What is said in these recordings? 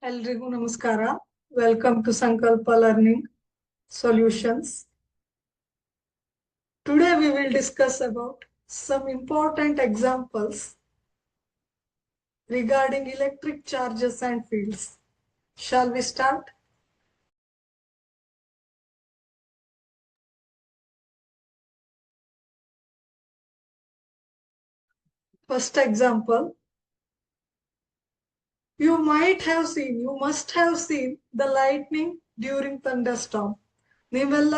ಎಲ್ರಿಗೂ ನಮಸ್ಕಾರ. Welcome to ಸಂಕಲ್ಪ learning solutions. Today we will discuss about some important examples regarding electric charges and fields. Shall we start? First example. You must have seen the lightning during thunderstorm. ನೀವೆಲ್ಲ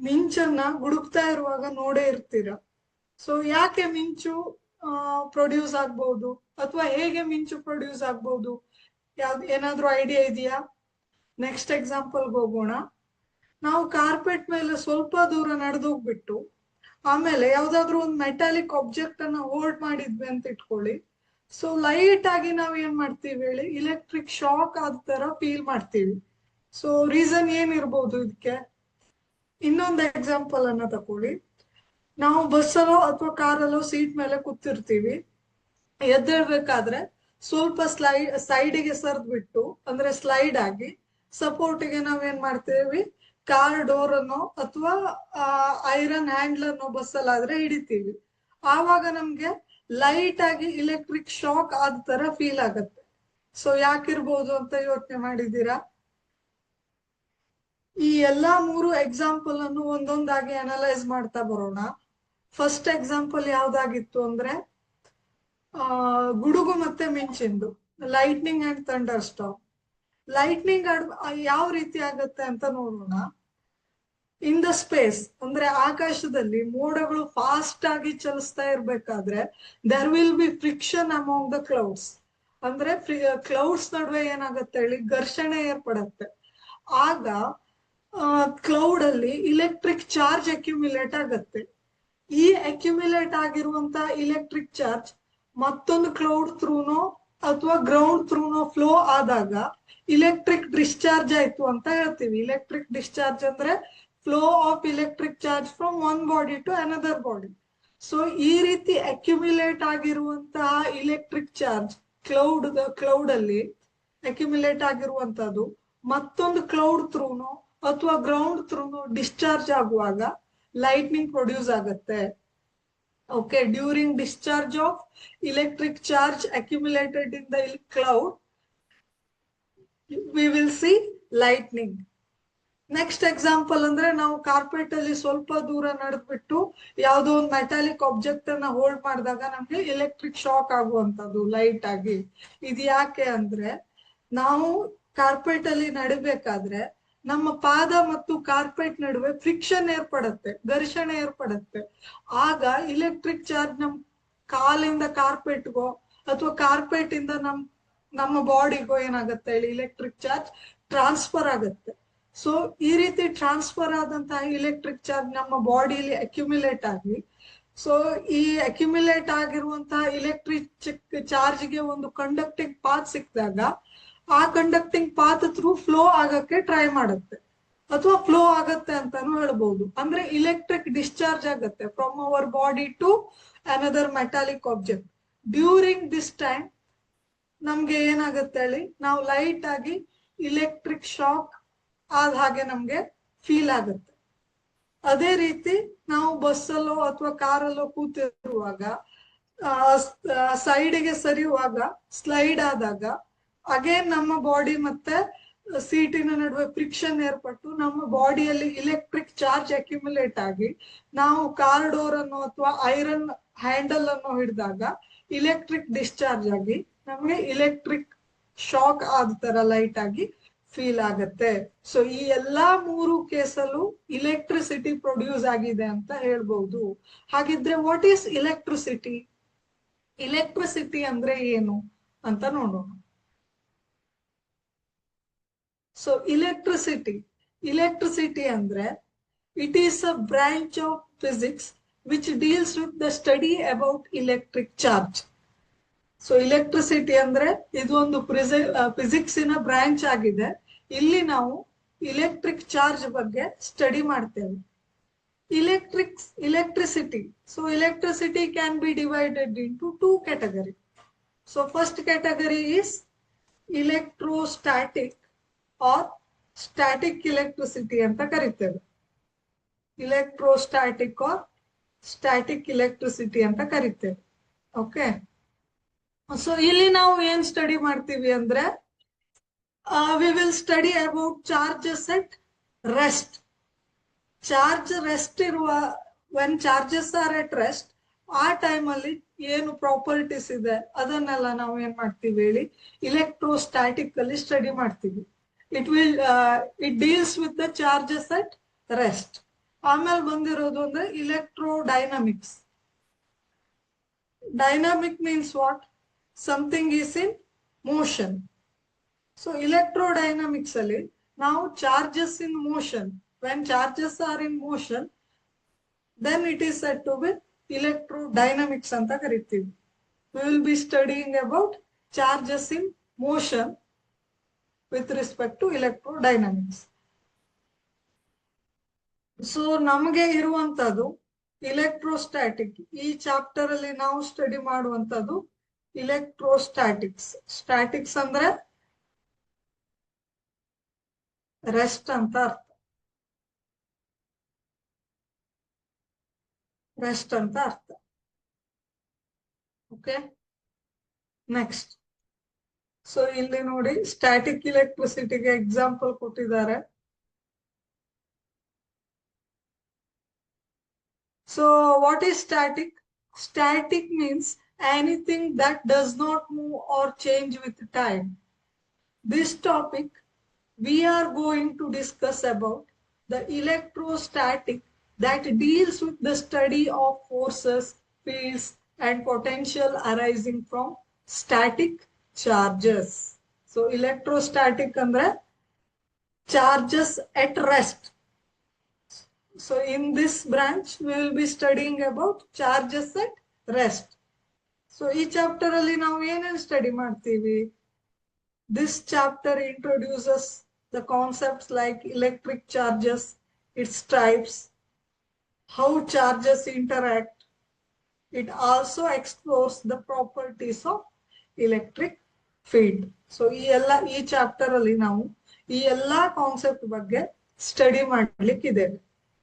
ಮಿಂಚನ್ನ ಗುಡುಕ್ತಾ ಇರುವಾಗ ನೋಡೇ ಇರ್ತೀರ. So ಯಾಕೆ ಮಿಂಚು produce ಆಗ್ಬಹುದು ಅಥವಾ ಹೇಗೆ ಮಿಂಚು ಪ್ರೊಡ್ಯೂಸ್ ಆಗ್ಬಹುದು, ಏನಾದ್ರೂ ಐಡಿಯಾ ಇದೆಯಾ? ನೆಕ್ಸ್ಟ್ ಎಕ್ಸಾಂಪಲ್ಗೆ ಹೋಗೋಣ. ನಾವು ಕಾರ್ಪೆಟ್ ಮೇಲೆ ಸ್ವಲ್ಪ ದೂರ ನಡೆದೋಗ್ಬಿಟ್ಟು ಆಮೇಲೆ ಯಾವ್ದಾದ್ರು ಒಂದು ಮೆಟಾಲಿಕ್ ಆಬ್ಜೆಕ್ಟ್ ಅನ್ನ ಹೋಲ್ಡ್ ಮಾಡಿದ್ವಿ ಅಂತ ಇಟ್ಕೊಳ್ಳಿ. ಸೊ ಲೈಟ್ ಆಗಿ ನಾವ್ ಏನ್ ಮಾಡ್ತೀವಿ ಹೇಳಿ, ಇಲೆಕ್ಟ್ರಿಕ್ ಶಾಕ್ ಆದ ತರ ಫೀಲ್ ಮಾಡ್ತೀವಿ. ಸೊ ರೀಸನ್ ಏನಿರ್ಬೋದು ಇದಕ್ಕೆ? ಇನ್ನೊಂದು ಎಕ್ಸಾಂಪಲ್ ಅನ್ನ ತಕೊಳ್ಳಿ. ನಾವು ಬಸ್ಸಲ್ಲೋ ಅಥವಾ ಕಾರಲ್ಲೋ ಸೀಟ್ ಮೇಲೆ ಕೂತಿರ್ತೀವಿ. ಎದ್ದೇಳ್ಬೇಕಾದ್ರೆ ಸ್ವಲ್ಪ ಸೈಡಿಗೆ ಸರ್ದ್ಬಿಟ್ಟು, ಅಂದ್ರೆ ಸ್ಲೈಡ್ ಆಗಿ ಸಪೋರ್ಟಿಗೆ ನಾವೇನ್ ಮಾಡ್ತೀವಿ, ಕಾರ್ ಡೋರ್ ಅನ್ನೋ ಅಥವಾ ಐರನ್ ಹ್ಯಾಂಡ್ಲರ್ ಅನ್ನೋ ಬಸ್ಸಲ್ಲಾದ್ರೆ ಹಿಡಿತೀವಿ. ಆವಾಗ ನಮ್ಗೆ ಲೈಟ್ ಆಗಿ ಇಲೆಕ್ಟ್ರಿಕ್ ಶಾಕ್ ಆದ ತರ ಫೀಲ್ ಆಗತ್ತೆ. ಸೊ ಯಾಕಿರ್ಬೋದು ಅಂತ ಯೋಚನೆ ಮಾಡಿದ್ದೀರಾ? ಈ ಎಲ್ಲಾ ಮೂರು ಎಕ್ಸಾಂಪಲ್ ಅನ್ನು ಒಂದೊಂದಾಗಿ ಅನಲೈಸ್ ಮಾಡ್ತಾ ಬರೋಣ. ಫಸ್ಟ್ ಎಕ್ಸಾಂಪಲ್ ಯಾವ್ದಾಗಿತ್ತು ಅಂದ್ರೆ ಗುಡುಗು ಮತ್ತೆ ಮಿಂಚಿಂದು, lightning and thunder storm. Lightning ಯಾವ ರೀತಿ ಆಗತ್ತೆ ಅಂತ ನೋಡೋಣ. ಇನ್ ದ ಸ್ಪೇಸ್ ಅಂದ್ರೆ ಆಕಾಶದಲ್ಲಿ ಮೋಡಗಳು ಫಾಸ್ಟ್ ಆಗಿ ಚಲಿಸ್ತಾ ಇರ್ಬೇಕಾದ್ರೆ there will be friction among the clouds. ಅಂದ್ರೆ ಕ್ಲೌಡ್ಸ್ ನಡುವೆ ಏನಾಗತ್ತೆ ಹೇಳಿ, ಘರ್ಷಣೆ ಏರ್ಪಡತ್ತೆ. ಆಗ ಕ್ಲೌಡ್ ಅಲ್ಲಿ ಇಲೆಕ್ಟ್ರಿಕ್ ಚಾರ್ಜ್ ಅಕ್ಯುಮ್ಯುಲೇಟ್ ಆಗತ್ತೆ. ಈ ಅಕ್ಯುಮ್ಯುಲೇಟ್ ಆಗಿರುವಂತ ಇಲೆಕ್ಟ್ರಿಕ್ ಚಾರ್ಜ್ ಮತ್ತೊಂದು ಕ್ಲೌಡ್ ಥ್ರೂನೋ ಅಥವಾ ಗ್ರೌಂಡ್ ಥ್ರೂನೋ ಫ್ಲೋ ಆದಾಗ ಇಲೆಕ್ಟ್ರಿಕ್ ಡಿಸ್ಚಾರ್ಜ್ ಆಯ್ತು ಅಂತ ಹೇಳ್ತೀವಿ. ಇಲೆಕ್ಟ್ರಿಕ್ ಡಿಸ್ಚಾರ್ಜ್ ಅಂದ್ರೆ flow of electric charge from one body to another body. So ಈ ರೀತಿ ಅಕ್ಯುಮ್ಯುಲೇಟ್ ಆಗಿರುವಂತಹ ಇಲೆಕ್ಟ್ರಿಕ್ ಚಾರ್ಜ್ ಕ್ಲೌಡ್ ಅಲ್ಲಿ ಅಕ್ಯುಮ್ಯುಲೇಟ್ ಆಗಿರುವಂತದ್ದು ಮತ್ತೊಂದು ಕ್ಲೌಡ್ ಥ್ರೂನೋ ಅಥವಾ ಗ್ರೌಂಡ್ ಥ್ರೂನೋ ಡಿಸ್ಚಾರ್ಜ್ ಆಗುವಾಗ ಲೈಟ್ನಿಂಗ್ ಪ್ರೊಡ್ಯೂಸ್ ಆಗತ್ತೆ. Okay, during discharge of electric charge accumulated in the cloud, we will see lightning. Next example ಅಂದ್ರೆ ನಾವು ಕಾರ್ಪೆಟ್ ಅಲ್ಲಿ ಸ್ವಲ್ಪ ದೂರ ನಡೆದ್ಬಿಟ್ಟು ಯಾವ್ದೋ ಒಂದು ಮೆಟಾಲಿಕ್ ಆಬ್ಜೆಕ್ಟ್ ಅನ್ನ ಹೋಲ್ಡ್ ಮಾಡಿದಾಗ ನಮ್ಗೆ ಎಲೆಕ್ಟ್ರಿಕ್ ಶಾಕ್ ಆಗುವಂತದ್ದು ಲೈಟ್ ಆಗಿ. ಇದು ಯಾಕೆ ಅಂದ್ರೆ, ನಾವು ಕಾರ್ಪೆಟ್ ಅಲ್ಲಿ ನಡಿಬೇಕಾದ್ರೆ ನಮ್ಮ ಪಾದ ಮತ್ತು ಕಾರ್ಪೆಟ್ ನಡುವೆ ಫ್ರಿಕ್ಷನ್ ಏರ್ಪಡತ್ತೆ, ಘರ್ಷಣೆ ಏರ್ಪಡತ್ತೆ. ಆಗ ಇಲೆಕ್ಟ್ರಿಕ್ ಚಾರ್ಜ್ ನಮ್ ಕಾಲಿಂದ ಕಾರ್ಪೆಟ್ಗೋ ಅಥವಾ ಕಾರ್ಪೆಟ್ ಇಂದ ನಮ್ಮ ಬಾಡಿಗೋ ಏನಾಗತ್ತೆ ಹೇಳಿ, ಇಲೆಕ್ಟ್ರಿಕ್ ಚಾರ್ಜ್ ಟ್ರಾನ್ಸ್ಫರ್ ಆಗತ್ತೆ. ಸೊ ಈ ರೀತಿ ಟ್ರಾನ್ಸ್ಫರ್ ಆದಂತಹ ಇಲೆಕ್ಟ್ರಿಕ್ ಚಾರ್ಜ್ ನಮ್ಮ ಬಾಡಿಲಿ ಅಕ್ಯುಮ್ಯುಲೇಟ್ ಆಗಿ, ಸೊ ಈ ಅಕ್ಯುಮ್ಯುಲೇಟ್ ಆಗಿರುವಂತಹ ಇಲೆಕ್ಟ್ರಿಕ್ ಚಾರ್ಜ್ಗೆ ಒಂದು ಕಂಡಕ್ಟಿಂಗ್ ಪಾತ್ ಸಿಕ್ಕಿದಾಗ ಆ ಕಂಡಕ್ಟಿಂಗ್ ಪಾತ್ ಥ್ರೂ ಫ್ಲೋ ಆಗಕ್ಕೆ ಟ್ರೈ ಮಾಡುತ್ತೆ ಅಥವಾ ಫ್ಲೋ ಆಗತ್ತೆ ಅಂತಾನು ಹೇಳ್ಬಹುದು. ಅಂದ್ರೆ ಇಲೆಕ್ಟ್ರಿಕ್ ಡಿಸ್ಚಾರ್ಜ್ ಆಗತ್ತೆ from our body to another metallic object. During this time ನಮ್ಗೆ ಏನಾಗತ್ತೆ ಹೇಳಿ, ನಾವು ಲೈಟ್ ಆಗಿ ಇಲೆಕ್ಟ್ರಿಕ್ ಶಾಕ್ ಆದ ಹಾಗೆ ನಮ್ಗೆ ಫೀಲ್ ಆಗುತ್ತೆ. ಅದೇ ರೀತಿ ನಾವು ಬಸ್ಸಲ್ಲೋ ಅಥವಾ ಕಾರಲ್ಲೋ ಕೂತಿರುವಾಗ ಸೈಡಿಗೆ ಸರಿಯುವಾಗ ಸ್ಲೈಡ್ ಆದಾಗ ಅಗೇನ್ ನಮ್ಮ ಬಾಡಿ ಮತ್ತೆ ಸೀಟಿನ ನಡುವೆ ಫ್ರಿಕ್ಷನ್ ಏರ್ಪಟ್ಟು ನಮ್ಮ ಬಾಡಿಯಲ್ಲಿ ಇಲೆಕ್ಟ್ರಿಕ್ ಚಾರ್ಜ್ ಅಕ್ಯುಮ್ಯುಲೇಟ್ ಆಗಿ ನಾವು ಕಾರ್ ಡೋರ್ ಅನ್ನು ಅಥವಾ ಐರನ್ ಹ್ಯಾಂಡಲ್ ಅನ್ನು ಹಿಡಿದಾಗ ಇಲೆಕ್ಟ್ರಿಕ್ ಡಿಸ್ಚಾರ್ಜ್ ಆಗಿ ನಮಗೆ ಇಲೆಕ್ಟ್ರಿಕ್ ಶಾಕ್ ಆದ ತರ ಲೈಟ್ ಆಗಿ ಫೀಲ್ ಆಗತ್ತೆ. ಸೊ ಈ ಎಲ್ಲಾ ಮೂರು ಕೇಸಲ್ಲೂ ಇಲೆಕ್ಟ್ರಿಸಿಟಿ ಪ್ರೊಡ್ಯೂಸ್ ಆಗಿದೆ ಅಂತ ಹೇಳ್ಬಹುದು. ಹಾಗಿದ್ರೆ ವಾಟ್ ಈಸ್ ಇಲೆಕ್ಟ್ರಿಸಿಟಿ? ಇಲೆಕ್ಟ್ರಿಸಿಟಿ ಅಂದ್ರೆ ಏನು ಅಂತ ನೋಡೋಣ. ಸೊ electricity ಅಂದ್ರೆ it is a branch of physics which deals with the study about electric charge. So electricity ಅಂದ್ರೆ ಇದು ಒಂದು ಫಿಸಿಕ್ಸಿನ ಬ್ರಾಂಚ್ ಆಗಿದೆ. ಇಲ್ಲಿ ನಾವು ಇಲೆಕ್ಟ್ರಿಕ್ ಚಾರ್ಜ್ ಬಗ್ಗೆ ಸ್ಟಡಿ ಮಾಡ್ತೇವೆ. electricity. So electricity can be divided into two categories. So first category is electrostatic or static electricity ಅಂತ ಕರೀತೇವೆ. electrostatic or static electricity ಅಂತ ಕರೀತೇವೆ. ಓಕೆ, ಸೊ ಇಲ್ಲಿ ನಾವು ಏನ್ ಸ್ಟಡಿ ಮಾಡ್ತೀವಿ ಅಂದ್ರೆ we will study about charges at rest. Charge rest ಇರುವ, when charges are at rest, ಆ time ಅಲ್ಲಿ ಏನು ಪ್ರಾಪರ್ಟೀಸ್ ಇದೆ ಅದನ್ನೆಲ್ಲ ನಾವು ಏನ್ ಮಾಡ್ತೀವಿ ಹೇಳಿ, ಇಲೆಕ್ಟ್ರೋಸ್ಟಾಟಿಕ್ ಅಲ್ಲಿ ಸ್ಟಡಿ ಮಾಡ್ತೀವಿ. It deals with the charges at rest. ಆಮೇಲೆ ಬಂದಿರೋದು ಅಂದ್ರೆ electrodynamics. Dynamic means what? Something is in motion. So electrodynamics ಅಲ್ಲಿ ನಾವು charges in motion, when charges are in motion, then it is said to be electrodynamics ಅಂತ ಕರಿತೀವಿ. We will be studying about charges in motion with respect to electrodynamics. So ನಮಗೆ ಇರುವಂತದ್ದು electrostatic. ಈ chapter ಅಲ್ಲಿ ನಾವು study ಮಾಡುವಂತದ್ದು electrostatics. Statics ಅಂದ್ರೆ rest ಅಂತ ಅರ್ಥ. ರೆಸ್ಟ್ ಅಂತ ಅರ್ಥ. Okay, next. ಸೊ ಇಲ್ಲಿ ನೋಡಿ, ಸ್ಟ್ಯಾಟಿಕ್ ಇಲೆಕ್ಟ್ರಿಸಿಟಿಗೆ ಎಕ್ಸಾಂಪಲ್ ಕೊಟ್ಟಿದ್ದಾರೆ. So what is static? Static means anything that does not move or change with time. This topic we are going to discuss about the electrostatic, that deals with the study of forces, fields and potential arising from static charges. So electrostatic andre charges at rest. So in this branch we will be studying about charges at rest. So ee chapter alli ನಾವು ಏನೇನು study ಮಾಡ್ತೀವಿ? This chapter introduces the concepts like electric charges, its types, how charges interact. It also explores the properties of electric field. So ಈ chapter ಅಲ್ಲಿ ನಾವು ಈ ಎಲ್ಲಾ concept ಬಗ್ಗೆ study ಮಾಡ್ಲಿಕ್ಕಿದ್ದೇವೆ.